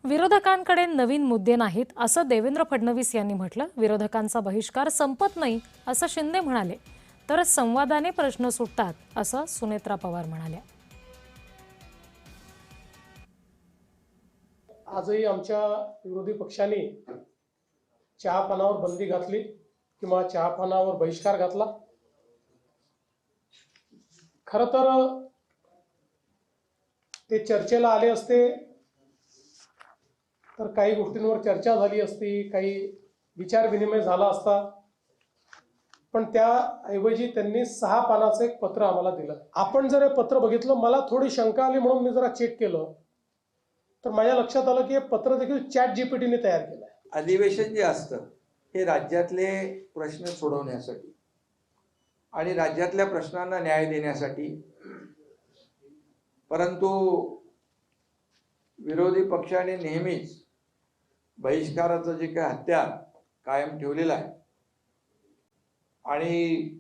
विरोधकांकडे नवीन मुद्दे नाहीत असं देवेंद्र फडणवीस यांनी म्हटलं। विरोधकांचा बहिष्कार संपत नाही असं शिंदे म्हणाले, तर संवादाने प्रश्न सुटतात असं सुनेत्रा पवार म्हणाल्या। आजही आमच्या विरोधी पक्षांनी चहापानावर बंदी घातली किंवा चहापानावर बहिष्कार घातला। खरं तर ते चर्चेला आले असते तर काही गोष्टींवर चर्चा झाली असती, काही विचार विनिमय झाला असता, पण त्याऐवजी त्यांनी 6 पानाचं एक पत्र आम्हाला दिलं। आपण जर हे पत्र बघितलं, मला थोडी शंका आली म्हणून मी जरा चेक केलं तर माझ्या लक्षात आलं की हे पत्र देखील ChatGPT ने तयार केलं आहे। अधिवेशन जे असतं हे राज्यातले प्रश्न सोडवण्यासाठी आणि राज्यातल्या प्रश्नांना न्याय देण्यासाठी, परंतु विरोधी पक्षाने नेहमीच बहिष्काराचं जे काही हत्यार कायम ठेवलेलं आहे आणि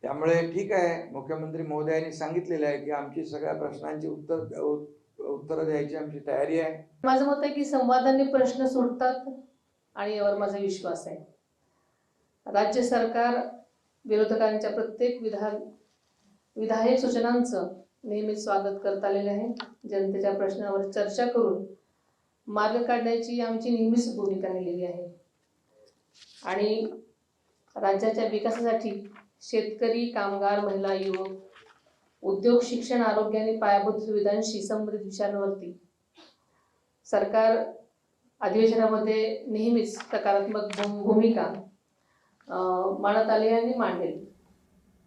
त्यामुळे ठीक आहे, मुख्यमंत्री महोदयांनी सांगितलेलं आहे की आमची सगळ्या प्रश्नांची उत्तर द्यायची आमची तयारी आहे। माझं मत आहे की संवादाने प्रश्न सुटतात आणि यावर माझा विश्वास आहे। राज्य सरकार विरोधकांच्या प्रत्येक विधायक सूचनांचं नेहमीच स्वागत करत आलेले आहे। जनतेच्या प्रश्नावर चर्चा करून मार्ग काढण्याची आमची नेहमीच भूमिका नेलेली आहे आणि राज्याच्या विकासासाठी शेतकरी, कामगार, महिला, युवक, उद्योग, शिक्षण, आरोग्य आणि पायाभूत सुविधांशी संबंधित विषयांवरती सरकार अधिवेशनामध्ये नेहमीच सकारात्मक भूमिका मांडत आली आणि मांडेल।